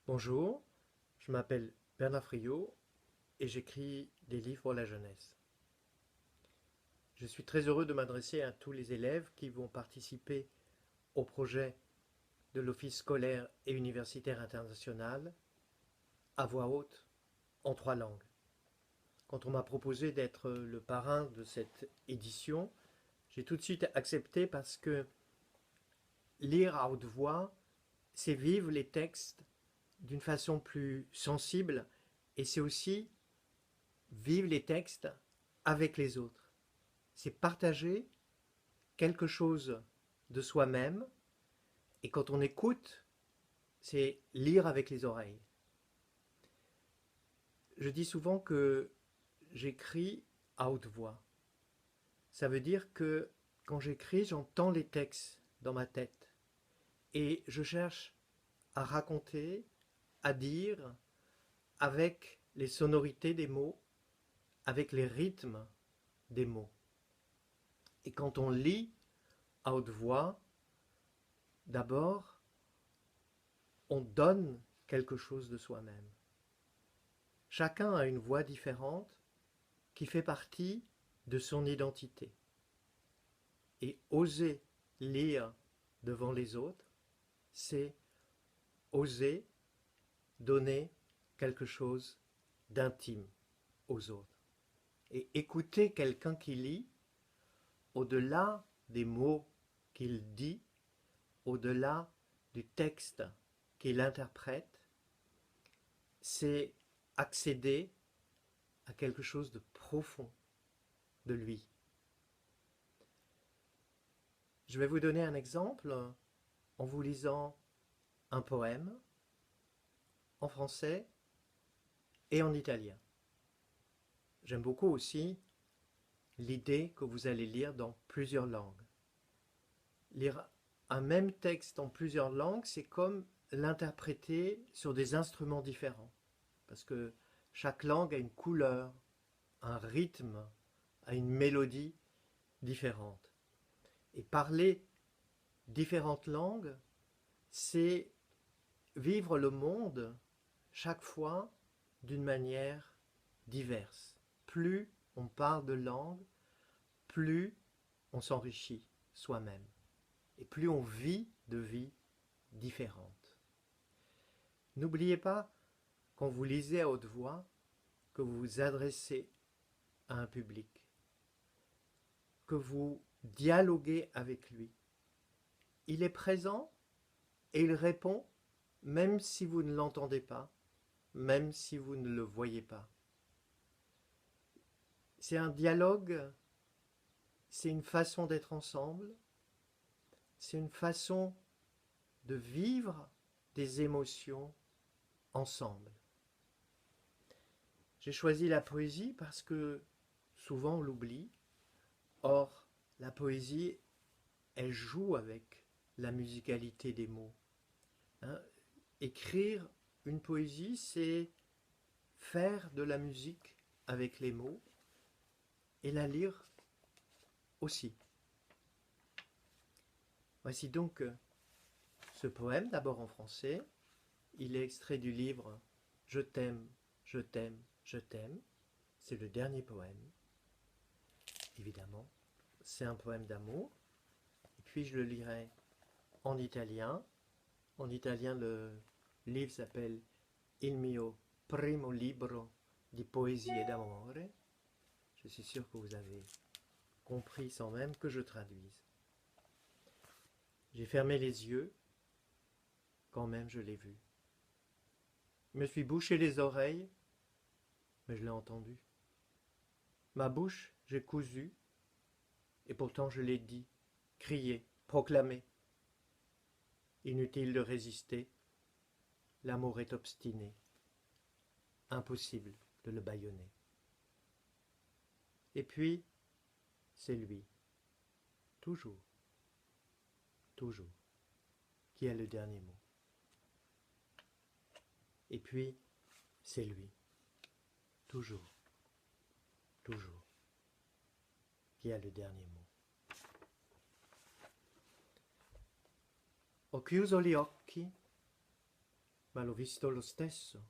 Bonjour, je m'appelle Bernard Friot et j'écris des livres pour la jeunesse. Je suis très heureux de m'adresser à tous les élèves qui vont participer au projet de l'Office scolaire et universitaire international à voix haute en 3 langues. Quand on m'a proposé d'être le parrain de cette édition, j'ai tout de suite accepté parce que lire à haute voix, c'est vivre les textes d'une façon plus sensible et c'est aussi vivre les textes avec les autres. C'est partager quelque chose de soi-même et quand on écoute, c'est lire avec les oreilles. Je dis souvent que j'écris à haute voix. Ça veut dire que quand j'écris, j'entends les textes dans ma tête et je cherche à raconter, à dire avec les sonorités des mots, avec les rythmes des mots. Et quand on lit à haute voix, d'abord, on donne quelque chose de soi-même. Chacun a une voix différente qui fait partie de son identité. Et oser lire devant les autres, c'est oser donner quelque chose d'intime aux autres. Et écouter quelqu'un qui lit, au-delà des mots qu'il dit, au-delà du texte qu'il interprète, c'est accéder à quelque chose de profond de lui. Je vais vous donner un exemple en vous lisant un poème en français et en italien. J'aime beaucoup aussi l'idée que vous allez lire dans plusieurs langues. Lire un même texte en plusieurs langues, c'est comme l'interpréter sur des instruments différents. Parce que chaque langue a une couleur, un rythme, a une mélodie différente. Et parler différentes langues, c'est vivre le monde chaque fois d'une manière diverse. Plus on parle de langue, plus on s'enrichit soi-même et plus on vit de vies différentes. N'oubliez pas, quand vous lisez à haute voix, que vous vous adressez à un public, que vous dialoguez avec lui. Il est présent et il répond même si vous ne l'entendez pas, même si vous ne le voyez pas. C'est un dialogue, c'est une façon d'être ensemble, c'est une façon de vivre des émotions ensemble. J'ai choisi la poésie parce que souvent on l'oublie. Or, la poésie, elle joue avec la musicalité des mots. Hein. Écrire une poésie, c'est faire de la musique avec les mots et la lire aussi. Voici donc ce poème, d'abord en français. Il est extrait du livre Je t'aime, je t'aime, je t'aime. C'est le dernier poème, évidemment. C'est un poème d'amour. Et puis je le lirai en italien. En italien, le livre s'appelle Il mio primo libro di poesie d'amore. Je suis sûr que vous avez compris sans même que je traduise. J'ai fermé les yeux, quand même je l'ai vu. Je me suis bouché les oreilles, mais je l'ai entendu. Ma bouche, j'ai cousu, et pourtant je l'ai dit, crié, proclamé. Inutile de résister, l'amour est obstiné. Impossible de le bâillonner. Et puis, c'est lui, toujours, toujours, qui a le dernier mot. Et puis, c'est lui, toujours, toujours, qui a le dernier mot. Ho chiuso gli occhi ma l'ho visto lo stesso.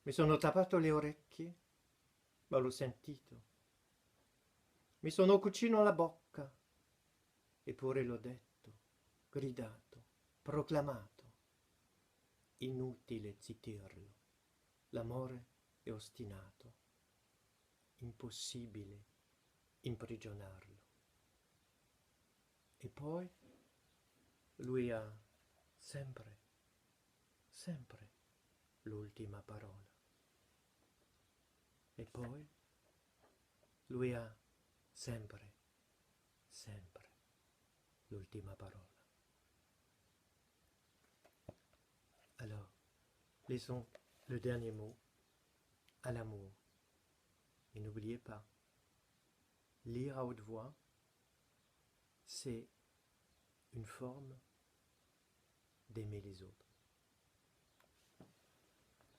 Mi sono tappato le orecchie, ma l'ho sentito. Mi sono cucino la bocca, eppure l'ho detto, gridato, proclamato. Inutile zittirlo. L'amore è ostinato. Impossibile imprigionarlo. E poi lui ha sempre, sempre l'ultima parola. E poi lui ha sempre, sempre l'ultima parola. Alors, laissons le dernier mot à l'amour. Et n'oubliez pas, lire à haute voix, c'est une forme d'aimer les autres.